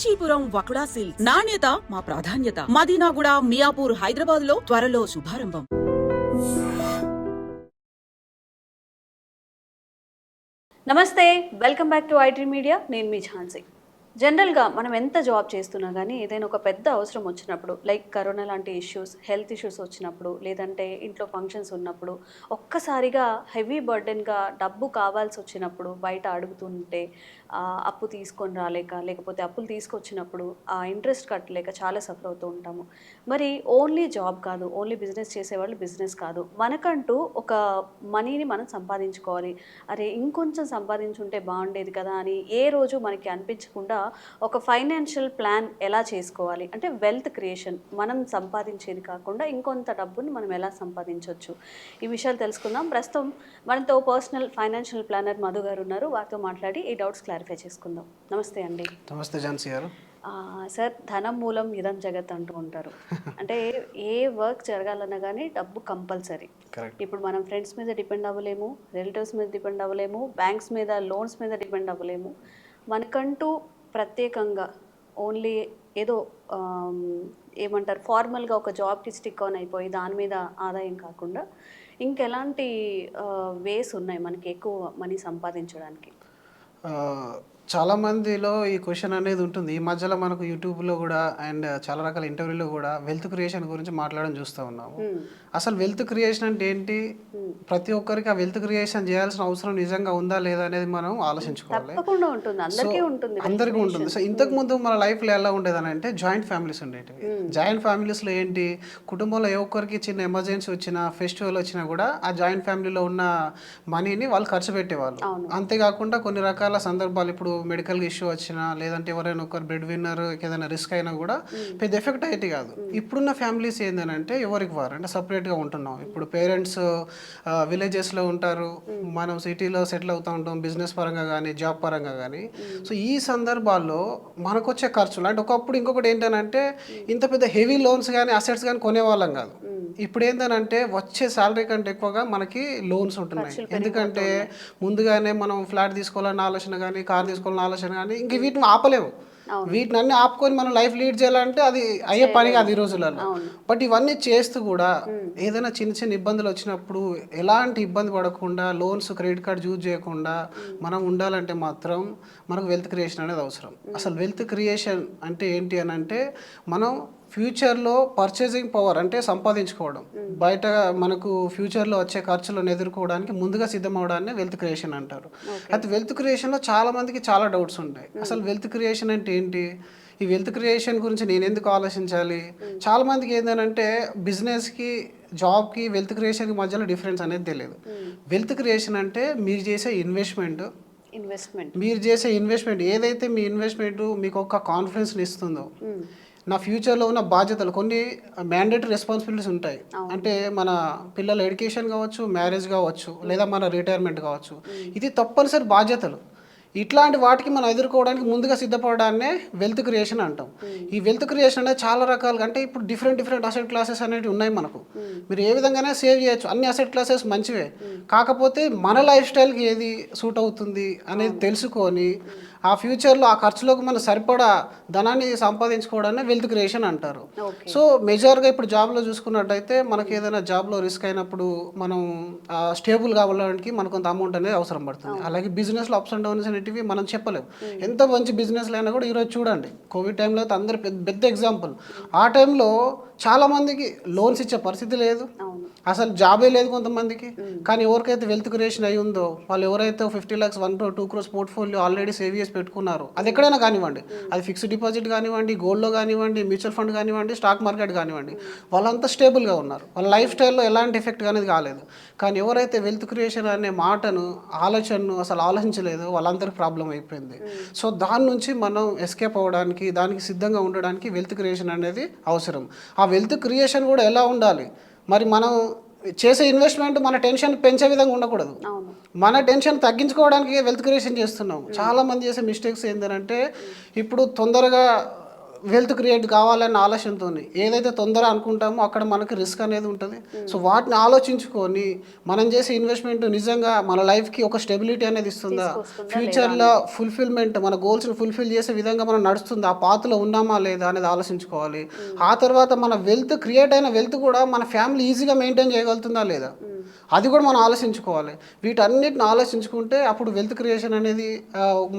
Kanchipuram వకుడా silks నాణ్యత మా ప్రాధాన్యత. మదీనాగూడ, మియాపూర్, హైదరాబాద్ లో త్వరలో శుభారంభం. నమస్తే, welcome back to IT media. నేను మీ ఝాన్సీ. జనరల్గా మనం ఎంత జాబ్ చేస్తున్నా కానీ ఏదైనా ఒక పెద్ద అవసరం వచ్చినప్పుడు, లైక్ కరోనా లాంటి ఇష్యూస్, హెల్త్ ఇష్యూస్ వచ్చినప్పుడు, లేదంటే ఇంట్లో ఫంక్షన్స్ ఉన్నప్పుడు, ఒక్కసారిగా హెవీ బర్డెన్గా డబ్బు కావాల్సి వచ్చినప్పుడు, బయట అడుగుతుంటే అప్పు తీసుకొని రాలేక, లేకపోతే అప్పులు తీసుకొచ్చినప్పుడు ఆ ఇంట్రెస్ట్ కట్టలేక చాలా సఫర్ అవుతూ ఉంటాము. మరి ఓన్లీ జాబ్ కాదు, ఓన్లీ బిజినెస్ చేసేవాళ్ళు బిజినెస్ కాదు, మనకంటూ ఒక మనీని మనం సంపాదించుకోవాలి. అరే ఇంకొంచెం సంపాదించుంటే బాగుండేది కదా అని ఏ రోజు మనకి అనిపించకుండా ఒక ఫైనాన్షియల్ ప్లాన్ ఎలా చేసుకోవాలి, అంటే వెల్త్ క్రియేషన్, మనం సంపాదించేది కాకుండా ఇంకొంత డబ్బుని మనం ఎలా సంపాదించవచ్చు, ఈ విషయాలు తెలుసుకుందాం. ప్రస్తుతం మనతో పర్సనల్ ఫైనాన్షియల్ ప్లానర్ మధు గారు ఉన్నారు. వారితో మాట్లాడి ఈ డౌట్స్ క్లారిఫై చేసుకుందాం. నమస్తే అండి. నమస్తే ఝాన్సీ గారు. సార్, ధనం మూలం ఇదం జగత్ అంటూ ఉంటారు. అంటే ఏ వర్క్ జరగాలన్నా కానీ డబ్బు కంపల్సరీ. ఇప్పుడు మనం ఫ్రెండ్స్ మీద డిపెండ్ అవ్వలేము, రిలేటివ్స్ మీద డిపెండ్ అవ్వలేము, బ్యాంక్స్ మీద, లోన్స్ మీద డిపెండ్ అవ్వలేము. మనకంటూ ప్రత్యేకంగా ఓన్లీ ఏదో ఏమంటారు ఫార్మల్గా ఒక జాబ్కి స్టిక్ ఆన్ అయిపోయి దాని మీద ఆదాయం కాకుండా ఇంకెలాంటి వేస్ ఉన్నాయి మనకి ఎక్కువ మనీ సంపాదించడానికి? చాలామందిలో ఈ క్వశ్చన్ అనేది ఉంటుంది. ఈ మధ్యలో మనకు యూట్యూబ్లో కూడా అండ్ చాలా రకాల ఇంటర్వ్యూలో కూడా వెల్త్ క్రియేషన్ గురించి మాట్లాడడం చూస్తూ ఉన్నాము. అసలు వెల్త్ క్రియేషన్ అంటే ఏంటి, ప్రతి ఒక్కరికి ఆ వెల్త్ క్రియేషన్ చేయాల్సిన అవసరం నిజంగా ఉందా లేదా అనేది మనం ఆలోచించుకోవాలి. అందరికీ ఉంటుంది. సో ఇంతకు ముందు మన లైఫ్లో ఎలా ఉండేదని అంటే జాయింట్ ఫ్యామిలీస్ ఉండేవి. జాయింట్ ఫ్యామిలీస్లో ఏంటి, కుటుంబంలో ఏ ఒక్కరికి చిన్న ఎమర్జెన్సీ వచ్చినా, ఫెస్టివల్ వచ్చినా కూడా ఆ జాయింట్ ఫ్యామిలీలో ఉన్న మనీని వాళ్ళు ఖర్చు పెట్టేవాళ్ళు. అంతేకాకుండా కొన్ని రకాల సందర్భాలు, ఇప్పుడు మెడికల్ ఇష్యూ వచ్చినా, లేదంటే ఎవరైనా ఒకరు బ్రెడ్ విన్నర్ ఏదైనా రిస్క్ అయినా కూడా పెద్ద ఎఫెక్ట్ అయితే కాదు. ఇప్పుడున్న ఫ్యామిలీస్ ఏంటంటే ఎవరికి వారు అంటే సపరేట్గా ఉంటున్నాం. ఇప్పుడు పేరెంట్స్ విలేజెస్లో ఉంటారు, మనం సిటీలో సెటిల్ అవుతూ ఉంటాం, బిజినెస్ పరంగా కానీ జాబ్ పరంగా కానీ. సో ఈ సందర్భాల్లో మనకు వచ్చే ఖర్చులు అంటే ఒకప్పుడు ఇంకొకటి ఏంటంటే ఇంత పెద్ద హెవీ లోన్స్ కానీ అసెట్స్ కానీ కొనేవాళ్ళం కాదు. ఇప్పుడు ఏంటంటే వచ్చే శాలరీ కంటే ఎక్కువగా మనకి లోన్స్ ఉంటున్నాయి. ఎందుకంటే ముందుగానే మనం ఫ్లాట్ తీసుకోవాలన్న ఆలోచన కానీ, కార్ తీసుకోవాలన్న ఆలోచన కానీ, ఇంక వీటిని ఆపలేము. వీటిని అన్ని ఆపుకొని మనం లైఫ్ లీడ్ చేయాలంటే అది అయ్యే పని కాదు ఈ రోజులలో. బట్ ఇవన్నీ చేస్తూ కూడా ఏదైనా చిన్న చిన్న ఇబ్బందులు వచ్చినప్పుడు ఎలాంటి ఇబ్బంది పడకుండా, లోన్స్ క్రెడిట్ కార్డ్ యూజ్ చేయకుండా మనం ఉండాలంటే మాత్రం మనకు వెల్త్ క్రియేషన్ అనేది అవసరం. అసలు వెల్త్ క్రియేషన్ అంటే ఏంటి అని అంటే మనం ఫ్యూచర్లో పర్చేసింగ్ పవర్ అంటే సంపాదించుకోవడం, బయట మనకు ఫ్యూచర్లో వచ్చే ఖర్చులను ఎదుర్కోవడానికి ముందుగా సిద్ధమవడాన్ని వెల్త్ క్రియేషన్ అంటారు. అయితే వెల్త్ క్రియేషన్లో చాలా మందికి చాలా డౌట్స్ ఉంటాయి. అసలు వెల్త్ క్రియేషన్ అంటే ఏంటి, ఈ వెల్త్ క్రియేషన్ గురించి నేను ఎందుకు ఆలోచించాలి? చాలా మందికి ఏంటంటే బిజినెస్కి, జాబ్కి, వెల్త్ క్రియేషన్కి మధ్యలో డిఫరెన్స్ అనేది తెలియదు. వెల్త్ క్రియేషన్ అంటే మీరు చేసే ఇన్వెస్ట్మెంట్, మీరు చేసే ఇన్వెస్ట్మెంట్ ఏదైతే మీ ఇన్వెస్ట్మెంట్ మీకు ఒక కాన్ఫిడెన్స్ని ఇస్తుందో, నా ఫ్యూచర్లో ఉన్న బాధ్యతలు, కొన్ని మ్యాండేటరీ రెస్పాన్సిబిలిటీస్ ఉంటాయి. అంటే మన పిల్లల ఎడ్యుకేషన్ కావచ్చు, మ్యారేజ్ కావచ్చు, లేదా మన రిటైర్మెంట్ కావచ్చు, ఇది తప్పనిసరి బాధ్యతలు. ఇట్లాంటి వాటికి మనం ఎదుర్కోవడానికి ముందుగా సిద్ధపడడాన్నే వెల్త్ క్రియేషన్ అంటాం. ఈ వెల్త్ క్రియేషన్ అనేది చాలా రకాలుగా, అంటే ఇప్పుడు డిఫరెంట్ అసెట్ క్లాసెస్ అనేవి ఉన్నాయి మనకు. మీరు ఏ విధంగానే సేవ్ చేయొచ్చు, అన్ని అసెట్ క్లాసెస్ మంచివే. కాకపోతే మన లైఫ్ స్టైల్కి ఏది సూట్ అవుతుంది అనేది తెలుసుకొని ఆ ఫ్యూచర్లో ఆ ఖర్చులోకి మనం సరిపడా ధనాన్ని సంపాదించుకోవడాన్ని వెల్త్ క్రియేషన్ అంటారు. సో మేజర్గా ఇప్పుడు జాబ్లో చూసుకున్నట్టయితే మనకి ఏదైనా జాబ్లో రిస్క్ అయినప్పుడు మనం స్టేబుల్ కావడానికి మనకు కొంత అమౌంట్ అనేది అవసరం పడుతుంది. అలాగే బిజినెస్లో అప్స్ అండ్ డౌన్స్ అనేటివి మనం చెప్పలేము. ఎంత మంచి బిజినెస్లు అయినా కూడా ఈరోజు చూడండి, కోవిడ్ టైంలో అయితే అందరు పెద్ద ఎగ్జాంపుల్. ఆ టైంలో చాలామందికి లోన్స్ ఇచ్చే పరిస్థితి లేదు, అసలు జాబే లేదు కొంతమందికి. కానీ ఎవరికైతే వెల్త్ క్రియేషన్ అయి ఉందో, వాళ్ళు ఎవరైతే 50 lakhs 1 crore 2 crores portfolio already save చేసి పెట్టుకున్నారు, అది ఎక్కడైనా కానివ్వండి, అది ఫిక్స్డ్ డిపాజిట్ కానివ్వండి, గోల్డ్లో కానివ్వండి, మ్యూచువల్ ఫండ్ కానివ్వండి, స్టాక్ మార్కెట్ కానివ్వండి, వాళ్ళంతా స్టేబుల్గా ఉన్నారు. వాళ్ళ లైఫ్ స్టైల్లో ఎలాంటి ఎఫెక్ట్ అనేది కాలేదు. కానీ ఎవరైతే వెల్త్ క్రియేషన్ అనే మాటను, ఆలోచనను అసలు ఆలోచించలేదో వాళ్ళందరికీ ప్రాబ్లం అయిపోయింది. సో దాని నుంచి మనం ఎస్కేప్ అవ్వడానికి, దానికి సిద్ధంగా ఉండడానికి వెల్త్ క్రియేషన్ అనేది అవసరం. ఆ వెల్త్ క్రియేషన్ కూడా ఎలా ఉండాలి, మరి మనం చేసే ఇన్వెస్ట్మెంట్ మన టెన్షన్ పెంచే విధంగా ఉండకూడదు, మన టెన్షన్ తగ్గించుకోవడానికి వెల్త్ క్రియేషన్ చేస్తున్నాం. చాలామంది చేసే మిస్టేక్స్ ఏంటంటే ఇప్పుడు తొందరగా వెల్త్ క్రియేట్ కావాలన్న ఆలోచనతో ఏదైతే తొందర అనుకుంటామో అక్కడ మనకి రిస్క్ అనేది ఉంటుంది. సో వాటిని ఆలోచించుకొని మనం చేసే ఇన్వెస్ట్మెంట్ నిజంగా మన లైఫ్కి ఒక స్టెబిలిటీ అనేది ఇస్తుందా, ఫ్యూచర్లో ఫుల్ఫిల్మెంట్ మన గోల్స్ని ఫుల్ఫిల్ చేసే విధంగా మనం నడుస్తుందా, ఆ పాత్రలో ఉన్నామా లేదా అనేది ఆలోచించుకోవాలి. ఆ తర్వాత మన వెల్త్ క్రియేట్ అయిన వెల్త్ కూడా మన ఫ్యామిలీ ఈజీగా మెయింటైన్ చేయగలుగుతుందా లేదా అది కూడా మనం ఆలోచించుకోవాలి. వీటన్నిటిని ఆలోచించుకుంటే అప్పుడు వెల్త్ క్రియేషన్ అనేది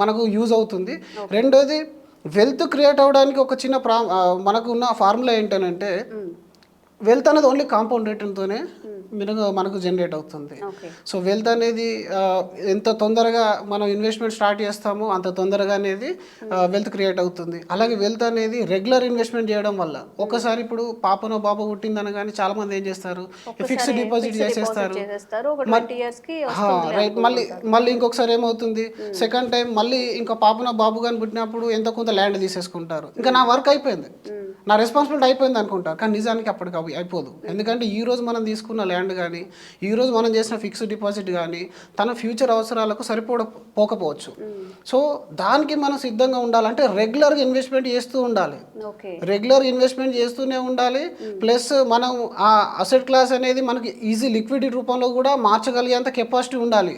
మనకు యూజ్ అవుతుంది. రెండోది వెల్త్ క్రియేట్ అవ్వడానికి ఒక చిన్న మనకు ఉన్న ఫార్ములా ఏంటంటే వెల్త్ అనేది ఓన్లీ కాంపౌండ్ రిటర్న్తోనే మనకు జనరేట్ అవుతుంది. సో వెల్త్ అనేది ఎంత తొందరగా మనం ఇన్వెస్ట్మెంట్ స్టార్ట్ చేస్తామో అంత తొందరగా అనేది వెల్త్ క్రియేట్ అవుతుంది. అలాగే వెల్త్ అనేది రెగ్యులర్ ఇన్వెస్ట్మెంట్ చేయడం వల్ల ఒకసారి ఇప్పుడు పాపనో బాబు పుట్టిందని కానీ చాలా మంది ఏం చేస్తారు ఫిక్స్డ్ డిపాజిట్ చేసేస్తారు. రైట్, మళ్ళీ ఇంకొకసారి ఏమవుతుంది సెకండ్ టైం మళ్ళీ ఇంకా పాపనో బాబు కానీ పుట్టినప్పుడు ఎంతో కొంత ల్యాండ్ తీసేసుకుంటారు. ఇంకా నా వర్క్ అయిపోయింది, నా రెస్పాన్సిబిలిటీ అయిపోయింది అనుకుంటారు. కానీ నిజానికి అప్పటికి అయిపోదు. ఎందుకంటే ఈ రోజు మనం తీసుకున్న ల్యాండ్ కానీ ఈ రోజు మనం చేసిన ఫిక్స్డ్ డిపాజిట్ కానీ తన ఫ్యూచర్ అవసరాలకు పోకపోవచ్చు. సో దానికి మనం సిద్ధంగా ఉండాలంటే రెగ్యులర్గా ఇన్వెస్ట్మెంట్ చేస్తూ ఉండాలి. రెగ్యులర్ ఇన్వెస్ట్మెంట్ చేస్తూనే ఉండాలి. ప్లస్ మనం ఆ అసెట్ క్లాస్ అనేది మనకి ఈజీ లిక్విడిటీ రూపంలో కూడా మార్చగలిగేంత కెపాసిటీ ఉండాలి.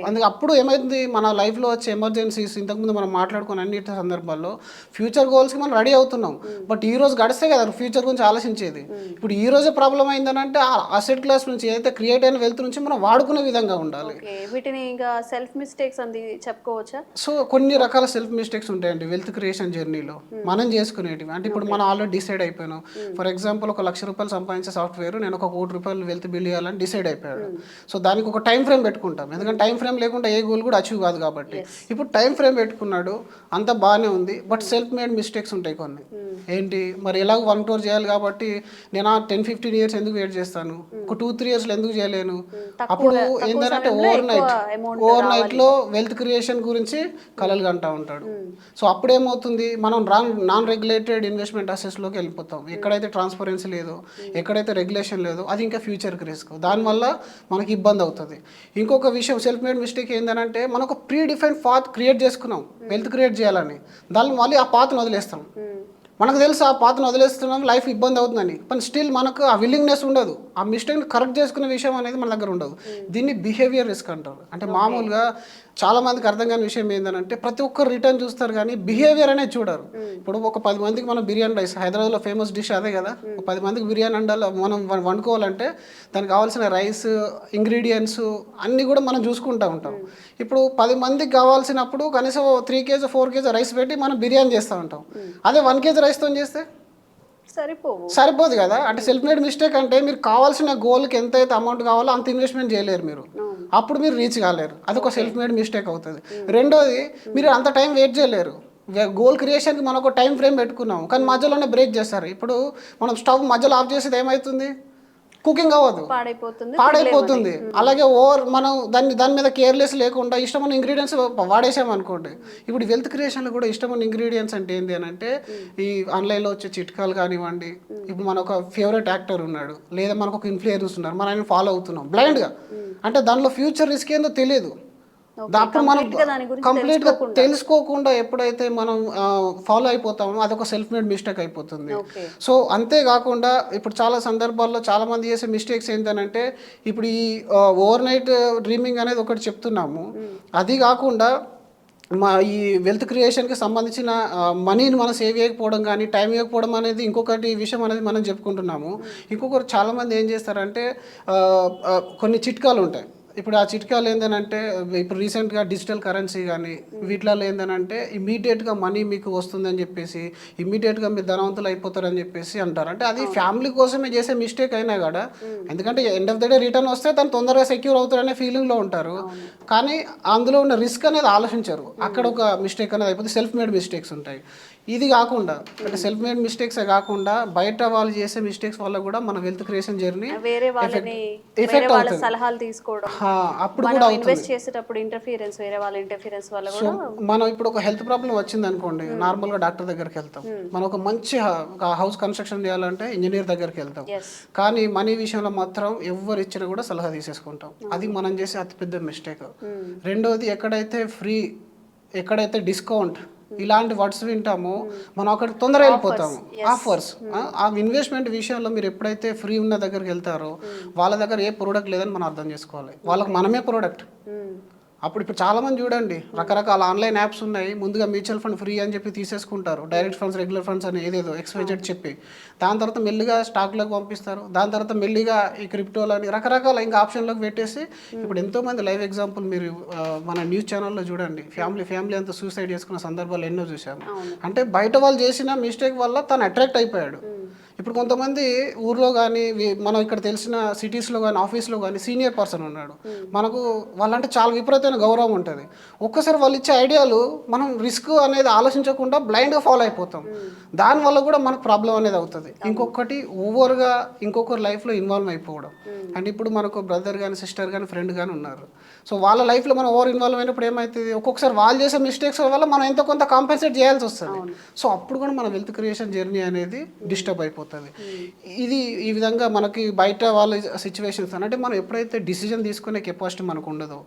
అందుకే అప్పుడు ఏమైంది మన లైఫ్లో వచ్చే ఎమర్జెన్సీస్ ఇంతకుముందు మనం మాట్లాడుకున్న అన్నిటి సందర్భాల్లో ఫ్యూచర్ గోల్స్కి మనం రెడీ అవుతున్నాం. బట్ ఈ రోజు గడిస్తే కదా ఫ్యూచర్ గురించి ఆలోచించేది. ఇప్పుడు ఈ రోజే ప్రాబ్లం అయిందనంటే ఆ అసెట్ క్లాస్ నుంచి ఏదైతే క్రియేట్ అయిన వెల్త్ నుంచి మనం వాడుకునే విధంగా ఉండాలి. వీటిని ఇంకా సెల్ఫ్ మిస్టేక్స్ అని చెప్పుకోవచ్చా? సో కొన్ని రకాల సెల్ఫ్ మిస్టేక్స్ ఉంటాయండి వెల్త్ క్రియేషన్ జర్నీలో మనం చేసుకునేటివి. అంటే ఇప్పుడు మనం ఆల్రెడీ డిసైడ్ అయిపోయినాం. ఫర్ ఎగ్జాంపుల్ ఒక ₹1,00,000 సంపాదించే సాఫ్ట్వేర్ నేను ఒక ₹1,00,00,000 వెల్త్ బిల్డ్ చేయాలని డిసైడ్ అయిపోయాడు. సో దానికి ఒక టైం ఫ్రేమ్ పెట్టుకుంటాం. ఎందుకంటే టైం ఫ్రేమ్ లేకుండా ఏ గోల్ కూడా అచీవ్ కాదు కాబట్టి. ఇప్పుడు టైం ఫ్రేమ్ పెట్టుకున్నాడు, అంత బాగానే ఉంది. బట్ సెల్ఫ్ మేడ్ మిస్టేక్స్ ఉంటాయి కొన్ని. ఏంటి మరి ఎలాగో 1 crore చేయాలి కాబట్టి నేను 10-15 years ఎందుకు వెయిట్ చేస్తాను, ఒక 2-3 years ఎందుకు చేయలేను? అప్పుడు ఏంటంటే ఓవర్ నైట్లో వెల్త్ క్రియేషన్ గురించి కలలు కంటా ఉంటాడు. సో అప్పుడేమవుతుంది మనం నాన్ రెగ్యులేటెడ్ ఇన్వెస్ట్మెంట్ అసెస్లోకి వెళ్ళిపోతాం. ఎక్కడైతే ట్రాన్స్పరెన్సీ లేదో, ఎక్కడైతే రెగ్యులేషన్ లేదో అది ఇంకా ఫ్యూచర్కి రిస్క్. దానివల్ల మనకి ఇబ్బంది అవుతుంది. ఇంకొక విషయం సెల్ఫ్ మేడ్ మిస్టేక్ ఏంటంటే మనం ఒక ప్రీ డిఫైన్డ్ పాత్ క్రియేట్ చేసుకున్నాం వెల్త్ క్రియేట్ చేయాలని, దాన్ని మళ్ళీ ఆ పాత్ను వదిలేస్తాం. మనకు తెలుసు ఆ పాత్రను వదిలేస్తున్నాం లైఫ్ ఇబ్బంది అవుతుందని, కానీ స్టిల్ మనకు ఆ విల్లింగ్నెస్ ఉండదు, ఆ మిస్టేక్ని కరెక్ట్ చేసుకునే విషయం అనేది మన దగ్గర ఉండదు. దీన్ని బిహేవియర్ రిస్క్ అంటారు. అంటే మామూలుగా చాలా మందికి అర్థం కాని విషయం ఏంటంటే ప్రతి ఒక్కరు రిటర్న్ చూస్తారు కానీ బిహేవియర్ అనేది చూడరు. ఇప్పుడు ఒక 10 మందికి మనం బిర్యానీ రైస్, హైదరాబాద్లో ఫేమస్ డిష్ అదే కదా, 10 మందికి బిర్యానీ అండాలి మనం వండుకోవాలంటే దానికి కావాల్సిన రైస్ ఇంగ్రీడియంట్స్ అన్నీ కూడా మనం చూసుకుంటూ ఉంటాం. ఇప్పుడు 10 మందికి కావాల్సినప్పుడు కనీసం 3 kg 4 kg రైస్ పెట్టి మనం బిర్యానీ చేస్తూ ఉంటాం. అదే 1 kg రైస్తో చేస్తే సరిపోదు కదా. అంటే సెల్ఫ్ మేడ్ మిస్టేక్ అంటే మీరు కావాల్సిన గోల్కి ఎంతైతే అమౌంట్ కావాలో అంత ఇన్వెస్ట్మెంట్ చేయలేరు మీరు, అప్పుడు మీరు రీచ్ కాలేరు. అదొక సెల్ఫ్ మేడ్ మిస్టేక్ అవుతుంది. రెండోది మీరు అంత టైం వెయిట్ చేయలేరు. గోల్ క్రియేషన్కి మనం ఒక టైం ఫ్రేమ్ పెట్టుకున్నాం కానీ మధ్యలోనే బ్రేక్ చేస్తారు. ఇప్పుడు మనం స్టవ్ మధ్యలో ఆఫ్ చేసేది ఏమవుతుంది, కుకింగ్ అవ్వదు, పాడైపోతుంది. అలాగే మనం దాని మీద కేర్లెస్ లేకుండా ఇష్టమైన ఇంగ్రీడియంట్స్ వాడేసామనుకోండి. ఇప్పుడు వెల్త్ క్రియేషన్లో కూడా ఇష్టమైన ఇంగ్రీడియంట్స్ అంటే ఏంటి అని అంటే ఈ ఆన్లైన్లో వచ్చే చిట్కాలు కానివ్వండి. ఇప్పుడు మన ఒక ఫేవరెట్ యాక్టర్ ఉన్నాడు లేదా మనకు ఒక ఇన్ఫ్లుయెన్సర్స్ ఉన్నారు, మనం ఆయన ఫాలో అవుతున్నాం బ్లైండ్గా. అంటే దానిలో ఫ్యూచర్ రిస్క్ ఏందో తెలియదు. అప్పుడు మనం కంప్లీట్గా తెలుసుకోకుండా ఎప్పుడైతే మనం ఫాలో అయిపోతామో అదొక సెల్ఫ్ మేడ్ మిస్టేక్ అయిపోతుంది. సో అంతేకాకుండా ఇప్పుడు చాలా సందర్భాల్లో చాలా మంది చేసే మిస్టేక్స్ ఏంటంటే ఇప్పుడు ఈ ఓవర్ నైట్ డ్రీమింగ్ అనేది ఒకటి చెప్తున్నాము. అది కాకుండా ఈ వెల్త్ క్రియేషన్కి సంబంధించిన మనీని మనం సేవ్ చేయకపోవడం కానీ టైం ఇవ్వకపోవడం అనేది ఇంకొకటి విషయం అనేది మనం చెప్పుకుంటున్నాము. ఇంకొకరు చాలామంది ఏం చేస్తారంటే కొన్ని చిట్కాలు ఉంటాయి. ఇప్పుడు ఆ చిట్కాలు ఏంటంటే ఇప్పుడు రీసెంట్గా డిజిటల్ కరెన్సీ కానీ వీటిలో ఏంటంటే ఇమీడియట్గా మనీ మీకు వస్తుందని చెప్పేసి ఇమీడియట్గా మీరు ధనవంతులు అయిపోతారని చెప్పేసి అంటారు. అంటే అది ఫ్యామిలీ కోసమే చేసే మిస్టేక్ అయినా కూడా, ఎందుకంటే end of the day return వస్తే తను తొందరగా సెక్యూర్ అవుతారనే ఫీలింగ్లో ఉంటారు. కానీ అందులో ఉన్న రిస్క్ అనేది ఆలోచించారు. అక్కడ ఒక మిస్టేక్ అనేది అయిపోతే సెల్ఫ్ మేడ్ మిస్టేక్స్ ఉంటాయి. ఇది కాకుండా అంటే సెల్ఫ్ మేడ్ మిస్టేక్సే కాకుండా బయట వాళ్ళు చేసే మిస్టేక్స్ వల్ల కూడా మన వెల్త్ క్రియేషన్ జర్నీ ఎఫెక్ట్ అవుతుంది. సలహాలు తీసుకోవడం అప్పుడు కూడా ఇన్వెస్ట్ చేసేటప్పుడు ఇంటర్ఫియరెన్స్ వేరే వాళ్ళ ఇంటర్ఫియరెన్స్ వల్ల కూడా మనం ఇప్పుడు ఒక హెల్త్ ప్రాబ్లం వచ్చింది అనుకోండి, నార్మల్గా డాక్టర్ దగ్గరికి వెళ్తాం. మనం ఒక మంచి హౌస్ కన్స్ట్రక్షన్ చేయాలంటే ఇంజనీర్ దగ్గరికి వెళ్తాం. కానీ మనీ విషయంలో మాత్రం ఎవరు ఇచ్చినా కూడా సలహా తీసేసుకుంటాం. అది మనం చేసే అతిపెద్ద మిస్టేక్. రెండోది ఎక్కడైతే డిస్కౌంట్ ఇలాంటి వర్డ్స్ వింటామో మనం అక్కడ తొందరగా వెళ్ళిపోతాము. ఆఫర్స్, ఆ ఇన్వెస్ట్మెంట్ విషయంలో మీరు ఎప్పుడైతే ఫ్రీ ఉన్న దగ్గరికి వెళ్తారో వాళ్ళ దగ్గర ఏ ప్రోడక్ట్ లేదని మనం అర్థం చేసుకోవాలి. వాళ్ళకి మనమే ప్రోడక్ట్. ఇప్పుడు చాలా మంది చూడండి, రకరకాల ఆన్లైన్ యాప్స్ ఉన్నాయి, ముందుగా మ్యూచువల్ ఫండ్ ఫ్రీ అని చెప్పి తీసేసుకుంటారు, డైరెక్ట్ ఫండ్స్, రెగ్యులర్ ఫండ్స్ అని ఏదేదో XYZ చెప్పి, దాని తర్వాత మెల్లిగా స్టాక్లోకి పంపిస్తారు, దాని తర్వాత మెల్లిగా ఈ క్రిప్టోలని రకరకాల ఇంకా ఆప్షన్లోకి పెట్టేసి ఇప్పుడు ఎంతోమంది లైవ్ ఎగ్జాంపుల్ మీరు మన న్యూస్ ఛానల్లో చూడండి, ఫ్యామిలీ అంతా సూసైడ్ చేసుకున్న సందర్భాలు ఎన్నో చూసాము. అంటే బయట వాళ్ళు చేసిన మిస్టేక్ వల్ల తను అట్రాక్ట్ అయిపోయాడు. ఇప్పుడు కొంతమంది ఊర్లో కానీ మనం ఇక్కడ తెలిసిన సిటీస్లో కానీ ఆఫీస్లో కానీ సీనియర్ పర్సన్ ఉన్నాడు, మనకు వాళ్ళంటే చాలా విపరీతమైన గౌరవం ఉంటుంది. ఒక్కసారి వాళ్ళు ఇచ్చే ఐడియాలు మనం రిస్క్ అనేది ఆలోచించకుండా బ్లైండ్గా ఫాలో అయిపోతాం. దానివల్ల కూడా మనకు ప్రాబ్లం అనేది అవుతుంది. ఇంకొకటి ఓవర్గా ఇంకొకరి లైఫ్లో ఇన్వాల్వ్ అయిపోవడం. అంటే ఇప్పుడు మనకు బ్రదర్ కానీ సిస్టర్ కానీ ఫ్రెండ్ కానీ ఉన్నారు. సో వాళ్ళ లైఫ్లో మనం ఓవర్ ఇన్వాల్వ్ అయినప్పుడు ఏమవుతుంది, ఒక్కొక్కసారి వాళ్ళు చేసే మిస్టేక్స్ వల్ల మనం ఎంతో కొంత కాంపెన్సేట్ చేయాల్సి వస్తుంది. సో అప్పుడు కూడా మన వెల్త్ క్రియేషన్ జర్నీ అనేది డిస్టర్బ్ అయిపోతుంది. ఇది ఈ విధంగా మనకి బయట వాళ్ళ సిచ్యువేషన్స్ అంటే మనం ఎప్పుడైతే డిసిజన్ తీసుకునే కెపాసిటీ మనకు ఉండదో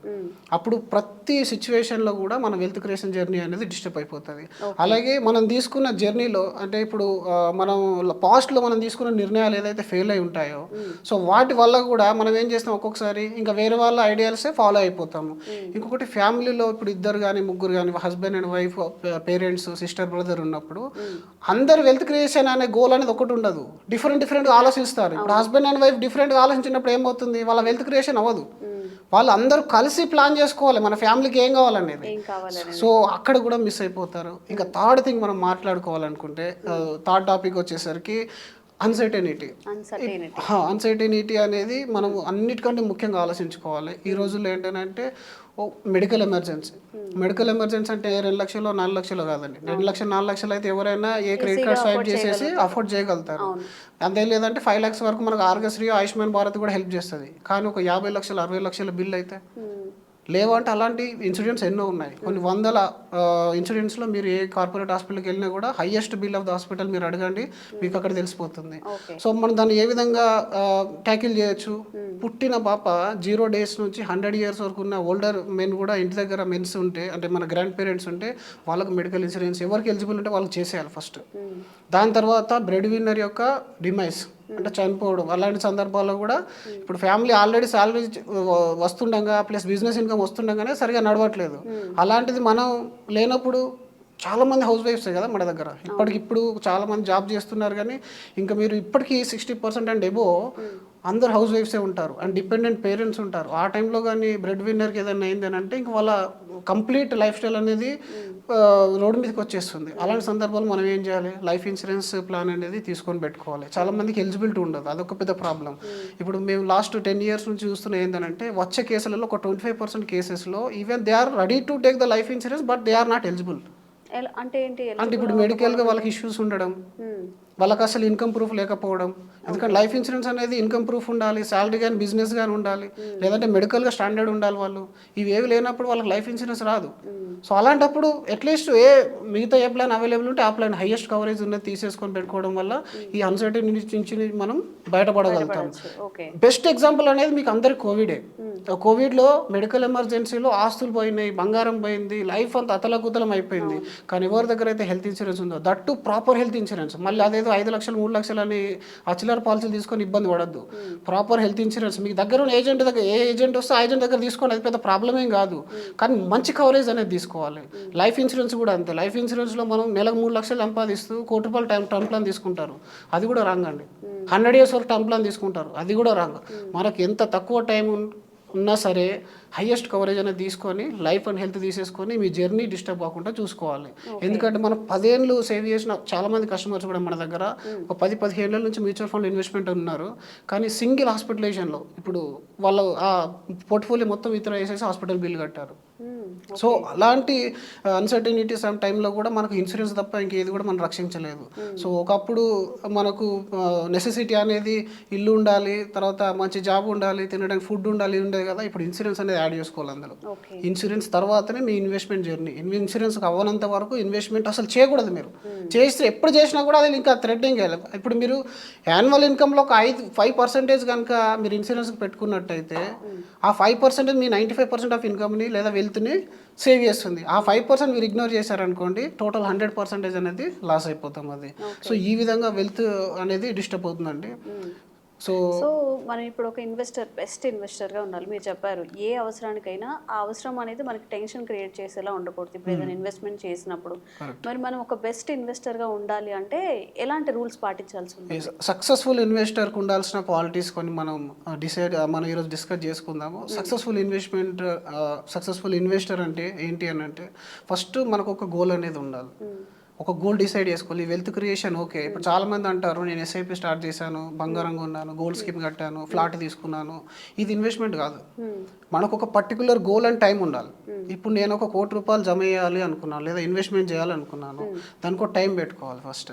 అప్పుడు ప్రతి సిచ్యువేషన్లో కూడా మన వెల్త్ క్రియేషన్ జర్నీ అనేది డిస్టర్బ్ అయిపోతుంది. అలాగే మనం తీసుకున్న జర్నీలో అంటే ఇప్పుడు మనం పాస్ట్లో మనం తీసుకున్న నిర్ణయాలు ఏదైతే ఫెయిల్ అయి ఉంటాయో సో వాటి వల్ల కూడా మనం ఏం చేస్తాం, ఒక్కొక్కసారి ఇంకా వేరే వాళ్ళ ఐడియాల్సే ఫాలో అయిపోతాము. ఇంకొకటి ఫ్యామిలీలో ఇప్పుడు ఇద్దరు కానీ ముగ్గురు కానీ husband and wife, parents, sister, brother ఉన్నప్పుడు అందరు వెల్త్ క్రియేషన్ అనే గోల్ అనేది ఒకటి ఉండదు, డిఫరెంట్గా ఆలోచిస్తారు. ఇప్పుడు హస్బెండ్ అండ్ వైఫ్ డిఫరెంట్గా ఆలోచించినప్పుడు ఏమవుతుంది, వాళ్ళ వెల్త్ క్రియేషన్ అవ్వదు. వాళ్ళు అందరూ కలిసి ప్లాన్ చేసుకోవాలి మన ఫ్యామిలీకి ఏం కావాలనేది. సో అక్కడ కూడా మిస్ అయిపోతారు. ఇంకా థర్డ్ థింగ్ మనం మాట్లాడుకోవాలనుకుంటే థర్డ్ టాపిక్ వచ్చేసరికి అన్సర్టెనిటీ అనేది మనం అన్నిటికంటే ముఖ్యంగా ఆలోచించుకోవాలి. ఈ రోజుల్లో ఏంటంటే మెడికల్ ఎమర్జెన్సీ అంటే 2 లక్షలు 4 లక్షలు కాదండి, 2 లక్షలు 4 లక్షలు అయితే ఎవరైనా ఏ క్రెడిట్ కార్డ్ స్వైప్ చేసేసి అఫోర్డ్ చేయగలుగుతారు. అంతే లేదంటే 5 lakhs వరకు మనకు ఆరోగ్యశ్రీ, ఆయుష్మాన్ భారత్ కూడా హెల్ప్ చేస్తుంది. కానీ ఒక 50 లక్షలు 60 లక్షల బిల్ అయితే లేవంటే అలాంటి ఇన్సిడెంట్స్ ఎన్నో ఉన్నాయి. కొన్ని వందల ఇన్సిడెంట్స్లో మీరు ఏ కార్పొరేట్ హాస్పిటల్కి వెళ్ళినా కూడా highest bill of the hospital మీరు అడగండి, మీకు అక్కడ తెలిసిపోతుంది. సో మనం దాన్ని ఏ విధంగా ట్యాకిల్ చేయొచ్చు, పుట్టిన పాప 0 days నుంచి 100 years వరకు ఉన్న ఓల్డర్ మెన్ కూడా ఇంటి దగ్గర మెన్స్ ఉంటే అంటే మన గ్రాండ్ పేరెంట్స్ ఉంటే వాళ్ళకి మెడికల్ ఇన్సూరెన్స్ ఎవరికి ఎలిజిబుల్ ఉంటే వాళ్ళకి చేసేయాలి ఫస్ట్. దాని తర్వాత బ్రెడ్ విన్నర్ యొక్క డిమైస్ అంటే చనిపోవడం, అలాంటి సందర్భాల్లో కూడా ఇప్పుడు ఫ్యామిలీ ఆల్రెడీ శాలరీ వస్తుండగా ప్లస్ బిజినెస్ ఇన్కమ్ వస్తుండగానే సరిగా నడవట్లేదు. అలాంటిది మనం లేనప్పుడు చాలామంది హౌస్ వైఫ్స్ కదా మన దగ్గర, ఇప్పుడు చాలామంది జాబ్ చేస్తున్నారు. కానీ ఇంకా మీరు ఇప్పటికీ 60% అండ్ ఎబో అందరు హౌస్ వైఫ్సే ఉంటారు అండ్ డిపెండెంట్ పేరెంట్స్ ఉంటారు. ఆ టైంలో కానీ బ్రెడ్ విన్నర్కి ఏదైనా అయిందని అంటే ఇంక వాళ్ళ కంప్లీట్ లైఫ్ స్టైల్ అనేది రోడ్డు మీదకి వచ్చేస్తుంది. అలాంటి సందర్భాలు మనం ఏం చేయాలి, లైఫ్ ఇన్సూరెన్స్ ప్లాన్ అనేది తీసుకొని పెట్టుకోవాలి. చాలామందికి ఎలిజిబిలిటీ ఉండదు, అదొక పెద్ద ప్రాబ్లం. ఇప్పుడు మేము లాస్ట్ 10 years నుంచి చూస్తున్న ఏంటంటే వచ్చే కేసులలో ఒక 25% కేసెస్లో even they are ready to take the life insurance but they are not eligible. అంటే ఏంటి, అంటే ఇప్పుడు మెడికల్గా వాళ్ళకి ఇష్యూస్ ఉండడం, వాళ్ళకి అసలు ఇన్కమ్ ప్రూఫ్ లేకపోవడం. ఎందుకంటే లైఫ్ ఇన్సూరెన్స్ అనేది ఇన్కమ్ ప్రూఫ్ ఉండాలి, శాలరీ కానీ బిజినెస్ కానీ ఉండాలి, లేదంటే మెడికల్గా స్టాండర్డ్ ఉండాలి. వాళ్ళు ఇవేవి లేనప్పుడు వాళ్ళకి లైఫ్ ఇన్సూరెన్స్ రాదు. సో అలాంటప్పుడు అట్లీస్ట్ మిగతా ఏ ప్లాన్ అవైలబుల్ ఉంటే ఆ ప్లాన్ హైయెస్ట్ కవరేజ్ ఉన్నది తీసేసుకొని పెట్టుకోవడం వల్ల ఈ అన్సర్టెనిటీ నుంచి మనం బయటపడగలుగుతాం. బెస్ట్ ఎగ్జాంపుల్ అనేది మీకు అందరికి కోవిడే. కోవిడ్లో మెడికల్ ఎమర్జెన్సీలో ఆస్తులు పోయినాయి, బంగారం పోయింది, లైఫ్ అంతా అతలకుతలం అయిపోయింది. కానీ ఎవరి దగ్గర అయితే హెల్త్ ఇన్సూరెన్స్ ఉందో దట్టు ప్రాపర్ హెల్త్ ఇన్సూరెన్స్, మళ్ళీ అదేదో 5 లక్షలు 3 లక్షలు అని చిల్లర పాలసీలు తీసుకొని ఇబ్బంది పడద్దు. ప్రాపర్ హెల్త్ ఇన్సూరెన్స్ మీకు దగ్గర ఉన్న ఏజెంట్ దగ్గర ఏ ఏజెంట్ వస్తే ఆ ఏజెంట్ దగ్గర తీసుకోండి, అది పెద్ద ప్రాబ్లం ఏం కాదు. కానీ మంచి కవరేజ్ అనేది తీసుకోవాలి. లైఫ్ ఇన్సూరెన్స్ కూడా అంతే. లైఫ్ ఇన్సూరెన్స్లో మనం నెలకు 3 లక్షలు సంపాదిస్తూ ₹1 కోటి టర్మ్ ప్లాన్ తీసుకుంటారు, అది కూడా రాంగ్ అండి. 100 years వరకు టర్మ్ ప్లాన్ తీసుకుంటారు, అది కూడా రాంగ్. మనకు ఎంత తక్కువ టైం ఉన్నా సరే హైయెస్ట్ కవరేజ్ అనేది తీసుకొని లైఫ్ అండ్ హెల్త్ తీసేసుకొని మీ జర్నీ డిస్టర్బ్ కాకుండా చూసుకోవాలి. ఎందుకంటే మనం 10 ఏళ్ళు సేవ్ చేసిన చాలామంది కస్టమర్స్ కూడా మన దగ్గర ఒక 10-15 ఏళ్ళ నుంచి మ్యూచువల్ ఫండ్ ఇన్వెస్ట్మెంట్ ఉన్నారు. కానీ సింగిల్ హాస్పిటలైజేషన్లో ఇప్పుడు వాళ్ళు ఆ పోర్ట్ఫోలియో మొత్తం ఇతర వేసేసి హాస్పిటల్ బిల్ కట్టారు. సో అలాంటి అన్సర్టనిటీస్ ఆ టైంలో కూడా మనకు ఇన్సూరెన్స్ తప్ప ఇంకేది కూడా మనం రక్షించలేదు. సో ఒకప్పుడు మనకు నెసెసిటీ అనేది ఇల్లు ఉండాలి, తర్వాత మంచి జాబ్ ఉండాలి, తినడానికి ఫుడ్ ఉండాలి ఉండేది కదా. ఇప్పుడు ఇన్సూరెన్స్ అనేది యాడ్ చేసుకోవాలి అందులో. ఓకే. ఇన్సూరెన్స్ తర్వాతనే మీ ఇన్వెస్ట్మెంట్ జర్నీ. ఇన్సూరెన్స్ అవ్వనంత వరకు ఇన్వెస్ట్మెంట్ అసలు చేయకూడదు. మీరు చేస్తే ఎప్పుడు చేసినా కూడా అది ఇంకా థ్రెడ్డింగ్ చేయాలి. ఇప్పుడు మీరు యాన్యువల్ ఇన్కమ్లో ఒక 5% కనుక మీరు ఇన్సూరెన్స్కి పెట్టుకున్నట్టయితే ఆ 5% మీ 95% ఆఫ్ ఇన్కమ్ని లేదా వెల్త్ని సేవ్ చేస్తుంది. ఆ 5% మీరు ఇగ్నోర్ చేశారనుకోండి, టోటల్ 100% అనేది లాస్ అయిపోతాం అది. సో ఈ విధంగా వెల్త్ అనేది డిస్టర్బ్ అవుతుందండి. సో మనం ఇప్పుడు ఒక ఇన్వెస్టర్, బెస్ట్ ఇన్వెస్టర్గా ఉండాలి. మీరు చెప్పారు ఏ అవసరానికైనా ఆ అవసరం అనేది మనకి టెన్షన్ క్రియేట్ చేసేలా ఉండకూడదు ఇప్పుడు ఏదైనా ఇన్వెస్ట్మెంట్ చేసినప్పుడు. మరి మనం ఒక బెస్ట్ ఇన్వెస్టర్గా ఉండాలి అంటే ఎలాంటి రూల్స్ పాటించాల్సి ఉంటుంది? సక్సెస్ఫుల్ ఇన్వెస్టర్కి ఉండాల్సిన క్వాలిటీస్ కొన్ని మనం మనం ఈరోజు డిస్కస్ చేసుకుందాము. సక్సెస్ఫుల్ ఇన్వెస్టర్ అంటే ఏంటి అని అంటే, ఫస్ట్ మనకు ఒక గోల్ అనేది ఉండాలి. ఒక గోల్ డిసైడ్ చేసుకోవాలి. Wealth creation okay. ఇప్పుడు చాలా మంది అంటారు, నేను ఎస్ఐపి స్టార్ట్ చేశాను, బంగారం కొన్నాను, గోల్డ్ స్కీమ్ కట్టాను, ఫ్లాట్ తీసుకున్నాను. ఇది ఇన్వెస్ట్మెంట్ కాదు. మనకు ఒక పర్టికులర్ గోల్ అండ్ టైం ఉండాలి. ఇప్పుడు నేను ఒక ₹1,00,00,000 జమ చేయాలి అనుకున్నాను, లేదా ఇన్వెస్ట్మెంట్ చేయాలి అనుకున్నాను, దానికి ఒక టైం పెట్టుకోవాలి ఫస్ట్.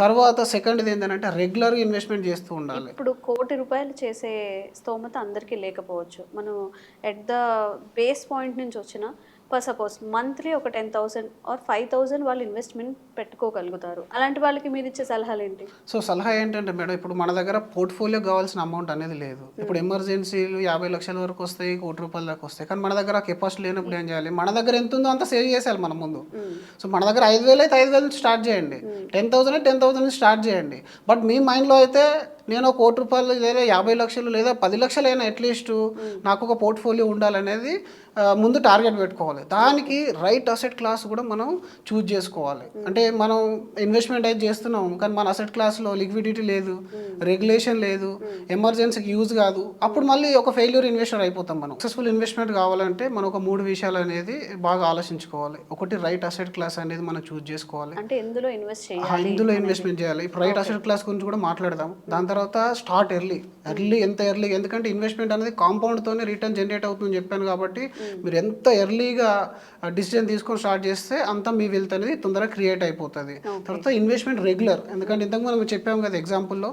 తర్వాత సెకండ్ది ఏంటంటే రెగ్యులర్గా ఇన్వెస్ట్మెంట్ చేస్తూ ఉండాలి. ఇప్పుడు ₹1,00,00,000 చేసే స్తోమత అందరికీ లేకపోవచ్చు. మనం ఎట్ ద బేస్ పాయింట్ నుంచి వచ్చిన సపోజ్ మంత్లీ ఒక 10,000 ఆర్ 5,000 వాళ్ళు ఇన్వెస్ట్మెంట్ పెట్టుకోగలుగుతారు. అలాంటి వాళ్ళకి మీరు ఇచ్చే సలహాలు ఏంటి? సో సలహా ఏంటంటే మేడం, ఇప్పుడు మన దగ్గర పోర్ట్ఫోలియో కావాల్సిన అమౌంట్ అనేది లేదు. ఇప్పుడు ఎమర్జెన్సీలు 50 లక్షల వరకు వస్తాయి, ₹1,00,00,000 దాకా వస్తాయి. కానీ మన దగ్గర కెపాసిటీ లేనప్పుడు ఏం చేయాలి? మన దగ్గర ఎంత ఉందో అంత సేవ్ చేసేయాలి మన ముందు. సో మన దగ్గర 5,000 అయితే 5,000 నుంచి స్టార్ట్ చేయండి, 10,000 అయితే 10,000 నుంచి స్టార్ట్ చేయండి. బట్ మీ మైండ్లో అయితే నేను ₹1,00,00,000 లేదా 50 లక్షలు లేదా 10 లక్షలు అయినా అట్లీస్ట్ నాకు ఒక పోర్ట్ఫోలియో ఉండాలనేది ముందు టార్గెట్ పెట్టుకోవాలి. దానికి రైట్ అసెట్ క్లాస్ కూడా మనం చూజ్ చేసుకోవాలి. అంటే మనం ఇన్వెస్ట్మెంట్ అయితే చేస్తున్నాం, కానీ మన అసెట్ క్లాస్లో లిక్విడిటీ లేదు, రెగ్యులేషన్ లేదు, ఎమర్జెన్సీకి యూజ్ కాదు. అప్పుడు మళ్ళీ ఒక ఫెయిల్యూర్ ఇన్వెస్టర్ అయిపోతాం. మనం సక్సెస్ఫుల్ ఇన్వెస్ట్మెంట్ కావాలంటే మనం ఒక 3 విషయాలు అనేది బాగా ఆలోచించుకోవాలి. ఒకటి, రైట్ అసెట్ క్లాస్ అనేది మనం చూజ్ చేసుకోవాలి. అంటే ఎందులో ఇన్వెస్ట్ చేయాలి, ఇందులో ఇన్వెస్ట్మెంట్ చేయాలి. ఇప్పుడు రైట్ అసెట్ క్లాస్ గురించి కూడా మాట్లాడదాం. దాని తర్వాత స్టార్ట్ ఎర్లీ. ఎంత ఎర్లీ, ఎందుకంటే ఇన్వెస్ట్మెంట్ అనేది కాంపౌండ్తోనే రిటర్న్ జనరేట్ అవుతుందని చెప్పాను. కాబట్టి మీరు ఎంత ఎర్లీగా డిసిజన్ తీసుకొని స్టార్ట్ చేస్తే అంత మీ వెల్త్ అనేది తొందరగా క్రియేట్ అయిపోతుంది. తర్వాత ఇన్వెస్ట్మెంట్ రెగ్యులర్. ఎందుకంటే ఇంతకు మనం చెప్పాము కదా ఎగ్జాంపుల్లో,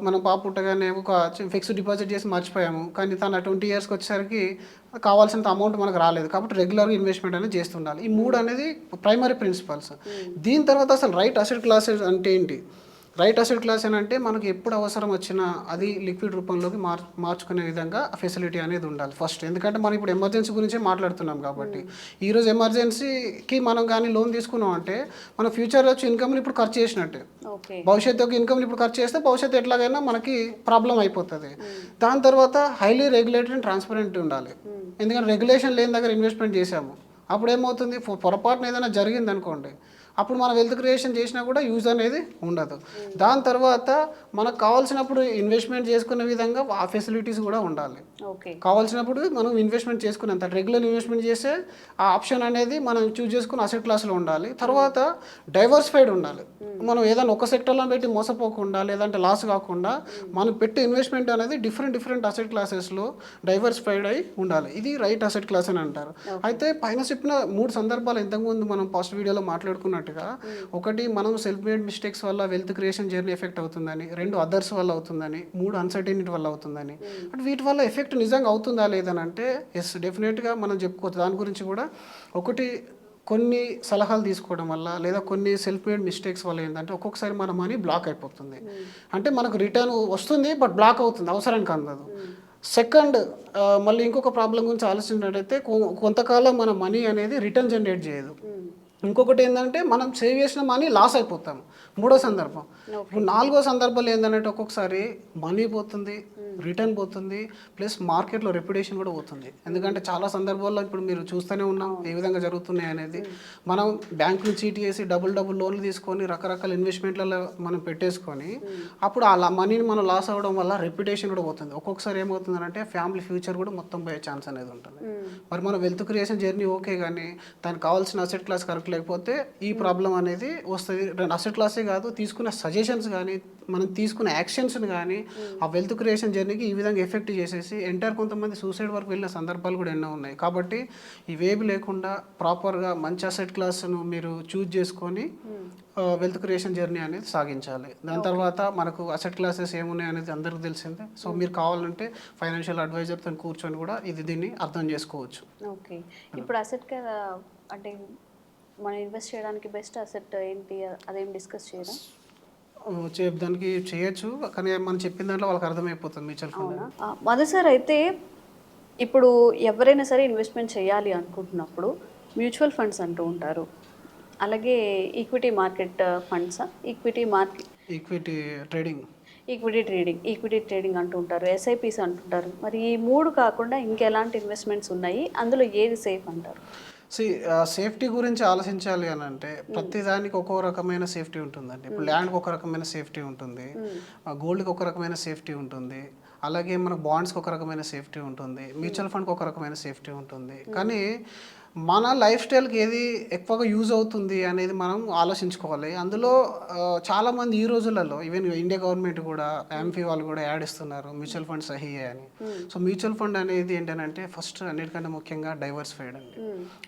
మనం పాప పుట్టగానే ఒక ఫిక్స్డ్ డిపాజిట్ చేసి మర్చిపోయాము, కానీ తన 20 ఇయర్స్కి వచ్చేసరికి కావాల్సినంత అమౌంట్ మనకు రాలేదు. కాబట్టి రెగ్యులర్గా ఇన్వెస్ట్మెంట్ అనేది చేస్తుండాలి. ఈ 3 అనేది ప్రైమరీ ప్రిన్సిపల్స్. దీని తర్వాత అసలు రైట్ అసెట్ క్లాసెస్ అంటే ఏంటి? రైట్ అసెట్ క్లాస్ అని అంటే మనకు ఎప్పుడు అవసరం వచ్చినా అది లిక్విడ్ రూపంలోకి మార్చుకునే విధంగా ఫెసిలిటీ అనేది ఉండాలి ఫస్ట్. ఎందుకంటే మనం ఇప్పుడు ఎమర్జెన్సీ గురించే మాట్లాడుతున్నాం. కాబట్టి ఈరోజు ఎమర్జెన్సీకి మనం కానీ లోన్ తీసుకున్నాం అంటే మన ఫ్యూచర్లో వచ్చి ఇన్కమ్ని ఇప్పుడు ఖర్చు చేసినట్టే. భవిష్యత్తు యొక్క ఇన్కమ్ని ఇప్పుడు ఖర్చు చేస్తే భవిష్యత్తు ఎట్లాగైనా మనకి ప్రాబ్లం అయిపోతుంది. దాని తర్వాత హైలీ రెగ్యులేటెడ్ అండ్ ట్రాన్స్పరెంట్ ఉండాలి. ఎందుకంటే రెగ్యులేషన్ లేని దగ్గర ఇన్వెస్ట్మెంట్ చేసాము, అప్పుడు ఏమవుతుంది, పొరపాటున ఏదైనా జరిగింది అనుకోండి, అప్పుడు మన వెల్త్ క్రియేషన్ చేసినా కూడా యూజ్ అనేది ఉండదు. దాని తర్వాత మనకు కావాల్సినప్పుడు ఇన్వెస్ట్మెంట్ చేసుకునే విధంగా ఆ ఫెసిలిటీస్ కూడా ఉండాలి. కావాల్సినప్పుడు మనం ఇన్వెస్ట్మెంట్ చేసుకునేంత రెగ్యులర్ ఇన్వెస్ట్మెంట్ చేసే ఆ ఆప్షన్ అనేది మనం చూజ్ చేసుకుని అసెట్ క్లాస్లో ఉండాలి. తర్వాత డైవర్సిఫైడ్ ఉండాలి. మనం ఏదైనా ఒక సెక్టర్లో పెట్టి మోసపోకుండా లేదంటే లాస్ కాకుండా మనం పెట్టే ఇన్వెస్ట్మెంట్ అనేది డిఫరెంట్ అసెట్ క్లాసెస్లో డైవర్సిఫైడ్ అయి ఉండాలి. ఇది రైట్ అసెట్ క్లాస్ అని అంటారు. అయితే పైన చెప్పిన 3 సందర్భాలు ఇంతకుముందు మనం ఫస్ట్ వీడియోలో మాట్లాడుకున్నట్టు, ఒకటి, మనం సెల్ఫ్ మేడ్ మిస్టేక్స్ వల్ల వెల్త్ క్రియేషన్ జర్నీ ఎఫెక్ట్ అవుతుందని, 2 అదర్స్ వల్ల అవుతుందని, 3 అన్సర్టెనిటీ వల్ల అవుతుందని. అంటే వీటి వల్ల ఎఫెక్ట్ నిజంగా అవుతుందా లేదని అంటే ఎస్, డెఫినెట్గా మనం చెప్పుకోవచ్చు. దాని గురించి కూడా ఒకటి, కొన్ని సలహాలు తీసుకోవడం వల్ల లేదా కొన్ని సెల్ఫ్ మేడ్ మిస్టేక్స్ వల్ల ఏంటంటే ఒక్కొక్కసారి మన మనీ బ్లాక్ అయిపోతుంది. అంటే మనకు రిటర్న్ వస్తుంది బట్ బ్లాక్ అవుతుంది, అవసరానికి అందదు. సెకండ్, మళ్ళీ ఇంకొక ప్రాబ్లం గురించి ఆలోచించినట్టయితే కొంతకాలం మన మనీ అనేది రిటర్న్ జనరేట్ చేయదు. ఇంకొకటి ఏంటంటే మనం సేవ్ చేసిన మనీ లాస్ అయిపోతాం. 3వ సందర్భం. ఇప్పుడు 4వ సందర్భంలో ఏంటంటే ఒక్కొక్కసారి మనీ పోతుంది, రిటర్న్ పోతుంది, ప్లస్ మార్కెట్లో రెప్యుటేషన్ కూడా పోతుంది. ఎందుకంటే చాలా సందర్భాల్లో ఇప్పుడు మీరు చూస్తూనే ఉన్నాం ఏ విధంగా జరుగుతున్నాయి అనేది. మనం బ్యాంకులు చీట్ చేసి డబుల్ లోన్లు తీసుకొని రకరకాల ఇన్వెస్ట్మెంట్లలో మనం పెట్టేసుకొని అప్పుడు ఆ మనీని మనం లాస్ అవ్వడం వల్ల రెప్యుటేషన్ కూడా పోతుంది. ఒక్కొక్కసారి ఏమవుతుందంటే ఫ్యామిలీ ఫ్యూచర్ కూడా మొత్తం పోయే ఛాన్స్ అనేది ఉంటుంది. మరి మన వెల్త్ క్రియేషన్ జర్నీ ఓకే, కానీ దానికి కావాల్సిన అసెట్ క్లాస్ కరెక్ట్ లేకపోతే ఈ ప్రాబ్లం అనేది వస్తుంది. అసెట్ క్లాసే కాదు, తీసుకున్న సజెషన్స్ కానీ మనం తీసుకున్న యాక్షన్స్ని కానీ ఆ వెల్త్ క్రియేషన్ జర్నీ జర్నీకి ఈ విధంగా ఎఫెక్ట్ చేసేసి ఎంటైర్ కొంతమంది సూసైడ్ వరకు వెళ్ళిన సందర్భాలు కూడా ఎన్నో ఉన్నాయి. కాబట్టి ఇవేవి లేకుండా ప్రాపర్గా మంచి అసెట్ క్లాస్ను మీరు చూజ్ చేసుకొని వెల్త్ క్రియేషన్ జర్నీ అనేది సాగించాలి. దాని తర్వాత మనకు అసెట్ క్లాసెస్ ఏమున్నాయి అనేది అందరికీ తెలిసిందే. సో మీరు కావాలంటే ఫైనాన్షియల్ అడ్వైజర్తో కూర్చొని కూడా దీన్ని అర్థం చేసుకోవచ్చు. ఓకే, ఇప్పుడు అసెట్ అంటే మనం ఇన్వెస్ట్ చేయడానికి బెస్ట్ అసెట్ ఏంటి అదేం డిస్కస్ చేయడం దానికి చేయొచ్చు, కానీ మనం చెప్పిన దాంట్లో వాళ్ళకి అర్థమైపోతుంది మ్యూచువల్ ఫండ్. మొదటిసారి అయితే ఇప్పుడు ఎవరైనా సరే ఇన్వెస్ట్మెంట్ చేయాలి అనుకుంటున్నప్పుడు మ్యూచువల్ ఫండ్స్ అంటూ ఉంటారు, అలాగే equity market funds, equity trading అంటూ ఉంటారు, ఎస్ఐపిస్ అంటుంటారు. మరి ఈ మూడు కాకుండా ఇంకెలాంటి ఇన్వెస్ట్మెంట్స్ ఉన్నాయి, అందులో ఏది సేఫ్ అంటారు? సేఫ్టీ గురించి ఆలోచించాలి అని అంటే ప్రతి దానికి ఒక్కో రకమైన సేఫ్టీ ఉంటుందండి. ఇప్పుడు ల్యాండ్కి ఒక రకమైన సేఫ్టీ ఉంటుంది, గోల్డ్కి ఒక రకమైన సేఫ్టీ ఉంటుంది, అలాగే మన బాండ్స్కి ఒక రకమైన సేఫ్టీ ఉంటుంది, మ్యూచువల్ ఫండ్కి ఒక రకమైన సేఫ్టీ ఉంటుంది. కానీ మన లైఫ్ స్టైల్కి ఏది ఎక్కువగా యూజ్ అవుతుంది అనేది మనం ఆలోచించుకోవాలి. అందులో చాలామంది ఈ రోజులలో ఈవెన్ ఇండియా గవర్నమెంట్ కూడా ఎంపీ వాళ్ళు కూడా యాడ్ ఇస్తున్నారు మ్యూచువల్ ఫండ్ సహీ అని. సో మ్యూచువల్ ఫండ్ అనేది ఏంటంటే ఫస్ట్ అన్నిటికంటే ముఖ్యంగా డైవర్సిఫైడ్ అండి.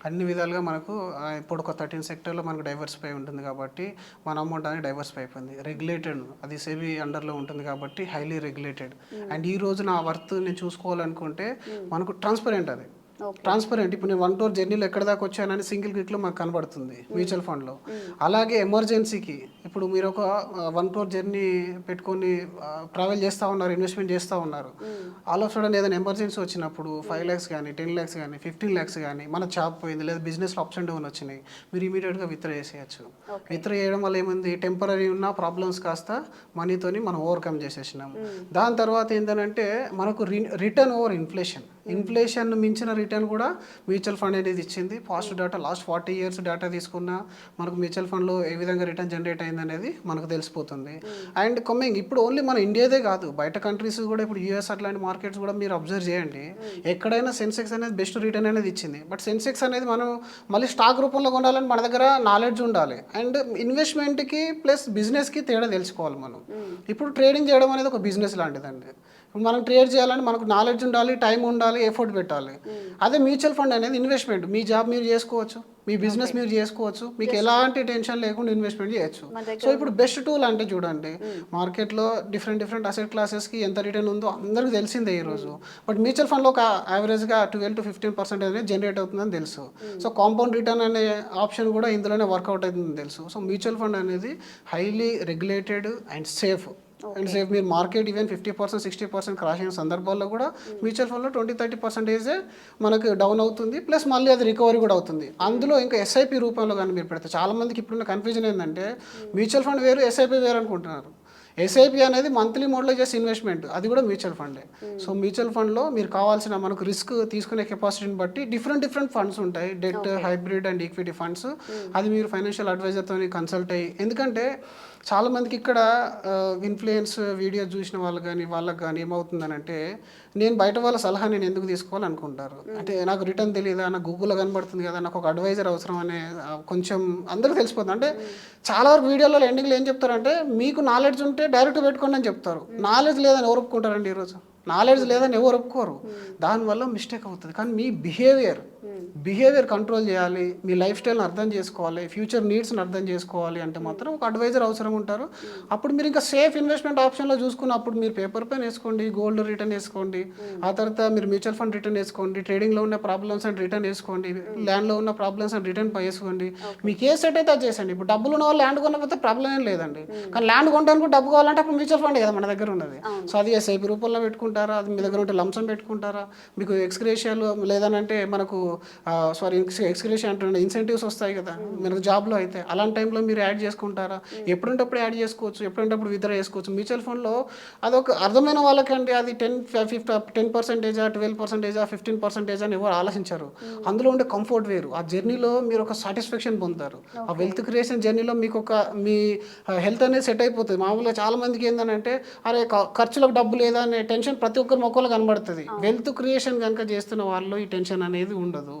అన్ని విధాలుగా మనకు ఇప్పుడు ఒక 13 సెక్టర్లో మనకు డైవర్సిఫై ఉంటుంది కాబట్టి మన అమౌంట్ అనేది డైవర్సిఫై అయిపోయింది. రెగ్యులేటెడ్, అది సెబీ అండర్లో ఉంటుంది కాబట్టి హైలీ రెగ్యులేటెడ్. అండ్ ఈ రోజు నా వర్త్ నేను చూసుకోవాలనుకుంటే మనకు ట్రాన్స్పరెంట్, అది ట్రాన్స్పరెంట్. ఇప్పుడు నేను 1 టూర్ జర్నీలో ఎక్కడ దాకా వచ్చానని సింగిల్ క్లిక్లో మాకు కనబడుతుంది మ్యూచువల్ ఫండ్లో. అలాగే ఎమర్జెన్సీకి ఇప్పుడు మీరు ఒక 1 టూర్ జర్నీ పెట్టుకొని ట్రావెల్ చేస్తూ ఉన్నారు, ఇన్వెస్ట్మెంట్ చేస్తూ ఉన్నారు, ఆల్ ఆఫ్ సడన్ ఏదైనా ఎమర్జెన్సీ వచ్చినప్పుడు 5 lakhs కానీ 10 lakhs కానీ 15 lakhs కానీ మన జాబ్ పోయింది లేదా బిజినెస్లో అప్స్ అండ్ డౌన్ వచ్చినాయి, మీరు ఇమీడియట్గా విత్డ్రా చేసేయచ్చు. విత్డ్రా చేయడం వల్ల ఏముంది, టెంపరీ ఉన్న ప్రాబ్లమ్స్ కాస్త మనీతోని మనం ఓవర్కమ్ చేసేసినాం. దాని తర్వాత ఏంటంటే మనకు రిటర్న్ ఓవర్ ఇన్ఫ్లేషన్ మించిన రిటర్న్ కూడా మ్యూచువల్ ఫండ్ అనేది ఇచ్చింది. Past data last 40 years data తీసుకున్నా మనకు మ్యూచువల్ ఫండ్లో ఏ విధంగా రిటర్న్ జనరేట్ అయింది అనేది మనకు తెలిసిపోతుంది. అండ్ కమింగ్ ఇప్పుడు ఓన్లీ మన ఇండియాదే కాదు, బయట కంట్రీస్ కూడా ఇప్పుడు యూఎస్ అట్లాంటి మార్కెట్స్ కూడా మీరు అబ్జర్వ్ చేయండి, ఎక్కడైనా సెన్సెక్స్ అనేది బెస్ట్ రిటర్న్ అనేది ఇచ్చింది. బట్ సెన్సెక్స్ అనేది మనం మళ్ళీ స్టాక్ రూపంలో కొనాలని మన దగ్గర నాలెడ్జ్ ఉండాలి. అండ్ ఇన్వెస్ట్మెంట్కి ప్లస్ బిజినెస్కి తేడా తెలుసుకోవాలి మనం. ఇప్పుడు ట్రేడింగ్ చేయడం అనేది ఒక బిజినెస్ లాంటిదండి. మనం ట్రేడ్ చేయాలంటే మనకు నాలెడ్జ్ ఉండాలి, టైం ఉండాలి, ఎఫర్ట్ పెట్టాలి. అదే మ్యూచువల్ ఫండ్ అనేది ఇన్వెస్ట్మెంట్, మీ జాబ్ మీరు చేసుకోవచ్చు, మీ బిజినెస్ మీరు చేసుకోవచ్చు, మీకు ఎలాంటి టెన్షన్ లేకుండా ఇన్వెస్ట్మెంట్ చేయొచ్చు. సో ఇప్పుడు బెస్ట్ టూల్ అంటే చూడండి, మార్కెట్లో డిఫరెంట్ అసెట్ క్లాసెస్కి ఎంత రిటర్న్ ఉందో అందరికీ తెలిసిందే ఈరోజు. బట్ మ్యూచువల్ ఫండ్లో ఒక యావరేజ్గా 12 to 15% అనేది జనరేట్ అవుతుందని తెలుసు. సో కాంపౌండ్ రిటర్న్ అనే ఆప్షన్ కూడా ఇందులోనే వర్కౌట్ అవుతుందని తెలుసు. సో మ్యూచువల్ ఫండ్ అనేది highly regulated and safe. And safe మీరు మార్కెట్ ఈవెన్ 50% 60% క్రాష్ అయిన సందర్భాల్లో కూడా మ్యూచువల్ ఫండ్లో 20-30% మనకు డౌన్ అవుతుంది, ప్లస్ మళ్ళీ అది రికవరీ కూడా అవుతుంది. అందులో ఇంకా ఎస్ఐపి రూపంలో కానీ మీరు పెడితే చాలామందికి ఇప్పుడున్న కన్ఫ్యూజన్ ఏంటంటే మ్యూచువల్ ఫండ్ వేరు, ఎస్ఐపి వేరు అనుకుంటున్నారు. ఎస్ఐపి అనేది మంత్లీ మోడ్లో చేసే ఇన్వెస్ట్మెంట్, అది కూడా మ్యూచువల్ ఫండే. సో మ్యూచువల్ ఫండ్లో మీరు కావాల్సిన మనకు రిస్క్ తీసుకునే కెపాసిటీని బట్టి డిఫరెంట్ ఫండ్స్ ఉంటాయి, debt, hybrid and equity funds. అది మీరు ఫైనాన్షియల్ అడ్వైజర్తో కన్సల్ట్ అయ్యి, ఎందుకంటే చాలామందికి ఇక్కడ ఇన్ఫ్లుయెన్స్ వీడియో చూసిన వాళ్ళకి కానీ ఏమవుతుందనంటే నేను బయట వాళ్ళ సలహా నేను ఎందుకు తీసుకోవాలనుకుంటారు. అంటే నాకు రిటర్న్ తెలియదా, నాకు గూగుల్లో కనబడుతుంది కదా, నాకు ఒక అడ్వైజర్ అవసరం అనే కొంచెం అందరికీ తెలిసిపోతుంది. అంటే చాలా వరకు వీడియోలో ఎండింగ్లో ఏం చెప్తారంటే మీకు నాలెడ్జ్ ఉంటే డైరెక్ట్ పెట్టుకోండి అని చెప్తారు. నాలెడ్జ్ లేదని ఎవరు ఒప్పుకుంటారండి ఈరోజు? నాలెడ్జ్ లేదని ఎవరు ఒప్పుకోరు, దానివల్ల మిస్టేక్ అవుతుంది. కానీ మీ బిహేవియర్ కంట్రోల్ చేయాలి, మీ లైఫ్ స్టైల్ని అర్థం చేసుకోవాలి, ఫ్యూచర్ నీడ్స్ని అర్థం చేసుకోవాలి అంటే మాత్రం ఒక అడ్వైజర్ అవసరం ఉంటారు. అప్పుడు మీరు ఇంకా సేఫ్ ఇన్వెస్ట్మెంట్ ఆప్షన్లో చూసుకున్నప్పుడు మీరు పేపర్ పెన్ వేసుకోండి, గోల్డ్ రిటర్న్ వేసుకోండి, ఆ తర్వాత మీరు మ్యూచువల్ ఫండ్ రిటర్న్ వేసుకోండి, ట్రేడింగ్లో ఉన్న ప్రాబ్లమ్స్ అండ్ రిటర్న్ వేసుకోండి, ల్యాండ్లో ఉన్న ప్రాబ్లమ్స్ అండ్ రిటర్న్ వేసుకోండి. మీకు ఏ సెట్ అయితే అది చేసండి. ఇప్పుడు డబ్బులు ఉన్న వాళ్ళు ల్యాండ్ కొనకపోతే ప్రాబ్లం ఏం లేదండి, కానీ ల్యాండ్ కొనడానికి డబ్బు కావాలంటే అప్పుడు మ్యూచువల్ ఫండ్ కదా మన దగ్గర ఉన్నది. సో అది ఎస్ఐపి రూపంలో పెట్టుకుంటారా, అది మీ దగ్గర ఉంటే లంసం పెట్టుకుంటారా, మీకు ఎక్స్గ్రేషియాలు లేదనంటే మనకు ఎక్స్గ్రేషియా అంటే ఇన్సెంటివ్స్ వస్తాయి కదా మనకు జాబ్లో అయితే, అలాంటి టైంలో మీరు యాడ్ చేసుకుంటారా, ఎప్పుడంటప్పుడు యాడ్ చేసుకోవచ్చు, ఎప్పుడంటప్పుడు విత్డ్రా చేసుకోవచ్చు. మ్యూచువల్ ఫండ్లో అదొక అర్థమైన వాళ్ళకంటే అది 10%, 12%, 15% అని ఎవరు ఆలోచించారు. అందులో ఉండే కంఫర్ట్ వేరు, ఆ జర్నీలో మీరు ఒక సాటిస్ఫాక్షన్ పొందుతారు. ఆ వెల్త్ క్రియేషన్ జర్నీలో మీకు మీ హెల్త్ అనేది సెట్ అయిపోతుంది. మామూలుగా చాలా మందికి ఏంటంటే అరే ఖర్చులకు డబ్బు లేదా అనే టెన్షన్ ప్రతి ఒక్కరి మొక్కలో కనబడుతుంది. వెల్త్ క్రియేషన్ కనుక చేస్తున్న వాళ్ళు ఈ టెన్షన్ అనేది ఉండదు. ఉండదు.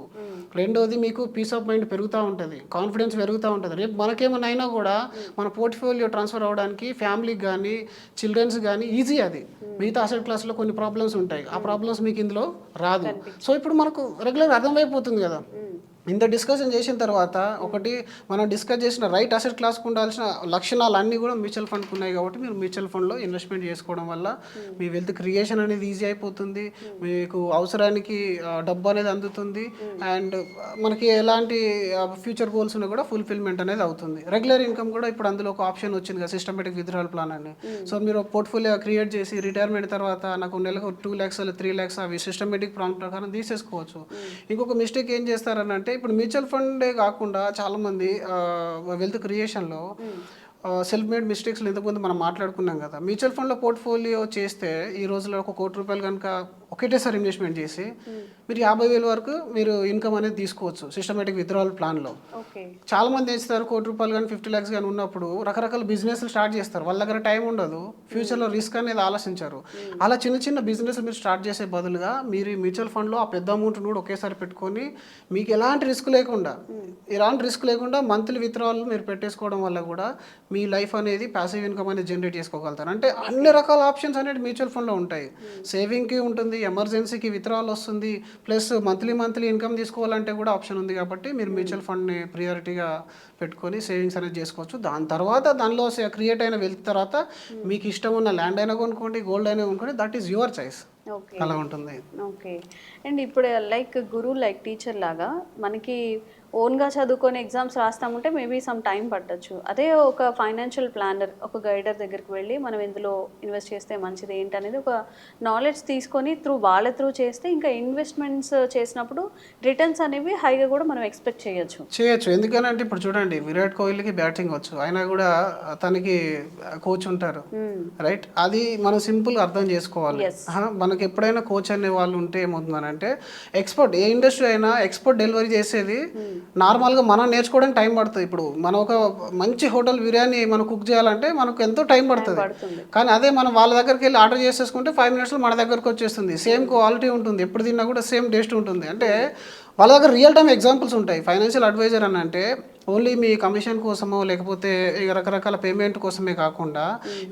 రెండోది మీకు పీస్ ఆఫ్ మైండ్ పెరుగుతూ ఉంటుంది, కాన్ఫిడెన్స్ పెరుగుతూ ఉంటుంది. రేపు మనకేమైనా అయినా కూడా మన పోర్ట్ఫోలియో ట్రాన్స్ఫర్ అవ్వడానికి ఫ్యామిలీకి కానీ చిల్డ్రన్స్ కానీ ఈజీ. అది మిగతా అసెట్ క్లాస్లో కొన్ని ప్రాబ్లమ్స్ ఉంటాయి, ఆ ప్రాబ్లమ్స్ మీకు ఇందులో రాదు. సో ఇప్పుడు మనకు రెగ్యులర్ అర్థమైపోతుంది కదా. ఇంత డిస్కషన్ చేసిన తర్వాత ఒకటి మనం డిస్కస్ చేసిన రైట్ అసెట్ క్లాస్కి ఉండాల్సిన లక్షణాలు అన్నీ కూడా మ్యూచువల్ ఫండ్కి ఉన్నాయి. కాబట్టి మీరు మ్యూచువల్ ఫండ్లో ఇన్వెస్ట్మెంట్ చేసుకోవడం వల్ల మీ వెల్త్ క్రియేషన్ అనేది ఈజీ అయిపోతుంది, మీకు అవసరానికి డబ్బు అనేది అందుతుంది, అండ్ మనకి ఎలాంటి ఫ్యూచర్ గోల్స్ ఉన్నా కూడా ఫుల్ఫిల్మెంట్ అనేది అవుతుంది. రెగ్యులర్ ఇన్కమ్ కూడా ఇప్పుడు అందులో ఒక ఆప్షన్ వచ్చింది కదా, సిస్టమేటిక్ విత్డ్రాల్ ప్లాన్ అని. సో మీరు పోర్ట్ఫోలియో క్రియేట్ చేసి రిటైర్మెంట్ తర్వాత నాకు నెలకు 2 lakhs 3 lakhs అవి సిస్టమేటిక్ ప్లాన్ ప్రకారం తీసేసుకోవచ్చు. ఇంకొక మిస్టేక్ ఏం చేస్తారని అంటే ఇప్పుడు మ్యూచువల్ ఫండే కాకుండా చాలామంది వెల్త్ క్రియేషన్లో సెల్ఫ్ మేడ్ మిస్టేక్స్లో ఇంతకుముందు మనం మాట్లాడుకున్నాం కదా. మ్యూచువల్ ఫండ్లో పోర్ట్ఫోలియో చేస్తే ఈ రోజులో ₹1 కోటి కనుక ఒకటేసారి ఇన్వెస్ట్మెంట్ చేసి మీరు 50,000 వరకు మీరు ఇన్కమ్ అనేది తీసుకోవచ్చు సిస్టమేటిక్ విత్డ్రావల్ ప్లాన్లో. చాలామంది ఏం చేస్తారు, ₹1 కోటి కానీ 50 lakhs కానీ ఉన్నప్పుడు రకరకాల బిజినెస్లు స్టార్ట్ చేస్తారు. వాళ్ళ దగ్గర టైం ఉండదు, ఫ్యూచర్లో రిస్క్ అనేది ఆలోచించారు. అలా చిన్న చిన్న బిజినెస్ మీరు స్టార్ట్ చేసే బదులుగా మీరు మ్యూచువల్ ఫండ్లో ఆ పెద్ద అమౌంట్ కూడా ఒకేసారి పెట్టుకొని మీకు ఎలాంటి రిస్క్ లేకుండా మంత్లీ విత్డ్రావల్ మీరు పెట్టేసుకోవడం వల్ల కూడా మీ లైఫ్ అనేది ప్యాసివ్ ఇన్కమ్ అనేది జనరేట్ చేసుకోగలుగుతారు. అంటే అన్ని రకాల ఆప్షన్స్ అనేది మ్యూచువల్ ఫండ్లో ఉంటాయి. సేవింగ్కి ఉంటుంది, ఎమర్జెన్సీకి విత్డ్రావల్ వస్తుంది, ప్లస్ మంత్లీ ఇన్కమ్ తీసుకోవాలంటే కూడా ఆప్షన్ ఉంది. కాబట్టి మీరు మ్యూచువల్ ఫండ్ని ప్రియారిటీగా పెట్టుకొని సేవింగ్స్ అనేది చేసుకోవచ్చు. దాని తర్వాత దానిలో క్రియేట్ అయిన వెల్త్ తర్వాత మీకు ఇష్టం ఉన్న ల్యాండ్ అయినా కొనుక్కోండి, గోల్డ్ అయినా కొనుక్కోండి, దట్ ఈస్ యువర్ చాయిస్. అలా ఉంటుంది. ఓకే. అండ్ ఇప్పుడు లైక్ గురువు లైక్ టీచర్ లాగా మనకి ఓన్గా చదువుకొని ఎగ్జామ్స్ రాస్తామంటే మేబీ సమ్ టైం పట్టచ్చు. అదే ఒక ఫైనాన్షియల్ ప్లానర్, ఒక గైడర్ దగ్గరికి వెళ్ళి మనం ఇందులో ఇన్వెస్ట్ చేస్తే మంచిది ఏంటి అనేది ఒక నాలెడ్జ్ తీసుకొని వాళ్ళ త్రూ చేస్తే ఇంకా ఇన్వెస్ట్మెంట్స్ చేసినప్పుడు రిటర్న్స్ అనేవి హైగా కూడా మనం ఎక్స్పెక్ట్ చేయొచ్చు. ఎందుకంటే ఇప్పుడు చూడండి, విరాట్ కోహ్లీకి బ్యాటింగ్ వచ్చు, అయినా కూడా తనకి కోచ్ ఉంటారు, రైట్? అది మనం సింపుల్గా అర్థం చేసుకోవాలి. మనకి ఎప్పుడైనా కోచ్ అనే వాళ్ళు ఉంటే ఏమవుతుందనంటే ఎక్స్పర్ట్, ఏ ఇండస్ట్రీ అయినా ఎక్స్పర్ట్ డెలివరీ చేసేది నార్మల్గా మనం నేర్చుకోవడానికి టైం పడుతుంది. ఇప్పుడు మనం ఒక మంచి హోటల్ బిర్యానీ మనం కుక్ చేయాలంటే మనకు ఎంతో టైం పడుతుంది. కానీ అదే మనం వాళ్ళ దగ్గరికి వెళ్ళి ఆర్డర్ చేసేసుకుంటే 5 minutesలో మన దగ్గరకు వచ్చేస్తుంది. సేమ్ క్వాలిటీ ఉంటుంది, ఎప్పుడు తిన్నా కూడా సేమ్ టేస్ట్ ఉంటుంది. అంటే వాళ్ళ దగ్గర రియల్ టైమ్ ఎగ్జాంపుల్స్ ఉంటాయి. ఫైనాన్షియల్ అడ్వైజర్ అని అంటే ఓన్లీ మీ కమిషన్ కోసమో లేకపోతే రకరకాల పేమెంట్ కోసమే కాకుండా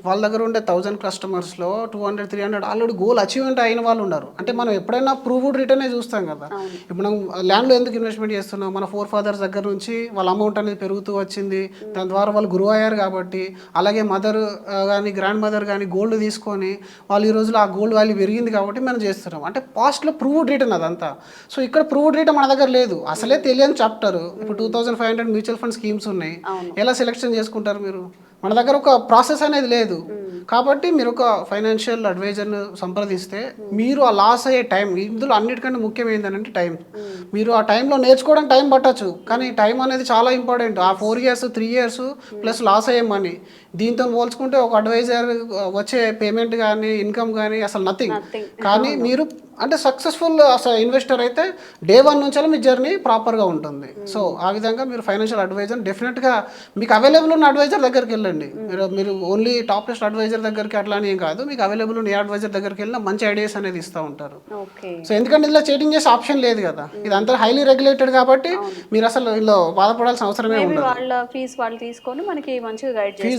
వాళ్ళ దగ్గర ఉండే 1000 కస్టమర్స్లో 200, 300 ఆల్రెడీ గోల్ అచీవ్మెంట్ అయిన వాళ్ళు ఉన్నారు. అంటే మనం ఎప్పుడైనా ప్రూవ్డ్ రిటర్నే చూస్తాం కదా. ఇప్పుడు మనం ల్యాండ్లో ఎందుకు ఇన్వెస్ట్మెంట్ చేస్తున్నాం, మన 4 fathers దగ్గర నుంచి వాళ్ళ అమౌంట్ అనేది పెరుగుతూ వచ్చింది, దాని ద్వారా వాళ్ళు గ్రో అయ్యారు కాబట్టి. అలాగే మదర్ కానీ గ్రాండ్ మదర్ కానీ గోల్డ్ తీసుకొని వాళ్ళు ఈ రోజులో ఆ గోల్డ్ వాల్యూ పెరిగింది కాబట్టి మనం చేస్తున్నాం. అంటే పాస్ట్లో ప్రూవ్డ్ రిటర్న్ అదంతా. సో ఇక్కడ ప్రూవ్డ్ రిటర్న్ మన దగ్గర లేదు, అసలే తెలియని చాప్టర్. ఇప్పుడు 2500 మ్యూచువల్ ఫండ్ స్కీమ్స్ ఉన్నాయి, ఎలా సెలెక్షన్ చేసుకుంటారు మీరు? మన దగ్గర ఒక ప్రాసెస్ అనేది లేదు. కాబట్టి మీరు ఒక ఫైనాన్షియల్ అడ్వైజర్ను సంప్రదిస్తే మీరు ఆ లాస్ అయ్యే టైం, ఇందులో అన్నిటికంటే ముఖ్యం ఏంటంటే టైం. మీరు ఆ టైంలో నేర్చుకోవడానికి టైం పట్టచ్చు, కానీ టైం అనేది చాలా ఇంపార్టెంట్. ఆ 4 years 3 years ప్లస్ లాస్ అయ్యే మనీ, దీంతో పోల్చుకుంటే ఒక అడ్వైజర్ వచ్చే పేమెంట్ కానీ ఇన్కమ్ కానీ అసలు నథింగ్. కానీ మీరు అంటే సక్సెస్ఫుల్ అసలు ఇన్వెస్టర్ అయితే డే 1 నుంచి మీ జర్నీ ప్రాపర్గా ఉంటుంది. సో ఆ విధంగా మీరు ఫైనాన్షియల్ అడ్వైజర్ డెఫినెట్గా మీకు అవైలబుల్ ఉన్న అడ్వైజర్ దగ్గరికి వెళ్ళండి. మీరు ఓన్లీ టాప్ బెస్ట్ అడ్వైజర్ దగ్గరికి అట్లా అని ఏం కాదు, మీకు అవైలబుల్ ఉన్న ఏ అడ్వైజర్ దగ్గరికి వెళ్ళినా మంచి ఐడియాస్ అనేది ఇస్తూ ఉంటారు. సో ఎందుకంటే ఇలా చీటింగ్ చేసే ఆప్షన్ లేదు కదా, ఇదంతా హైలీ రెగ్యులేటెడ్ కాబట్టి మీరు అసలు ఇలా బాధపడాల్సిన అవసరమే ఉండదు. ఫీజు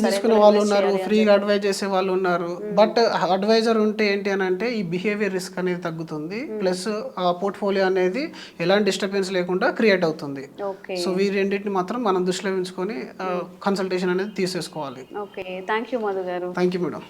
తీసుకునే వాళ్ళు ఉన్నారు, ఫ్రీగా అడ్వైజ్ చేసే వాళ్ళు ఉన్నారు. బట్ అడ్వైజర్ ఉంటే ఏంటి అని అంటే ఈ బిహేవియర్ రిస్క్ అనేది తగ్గుతుంది, ప్లస్ పోర్ట్ఫోలియో అనేది ఎలాంటి డిస్టర్బెన్స్ లేకుండా క్రియేట్ అవుతుంది. సో ఈ రెండింటిని మాత్రం మనం దృష్టిలో ఉంచుకొని కన్సల్టేషన్ అనేది తీసేసుకోవాలి. ఓకే, థ్యాంక్ యూ మధు గారు. Thank you madam.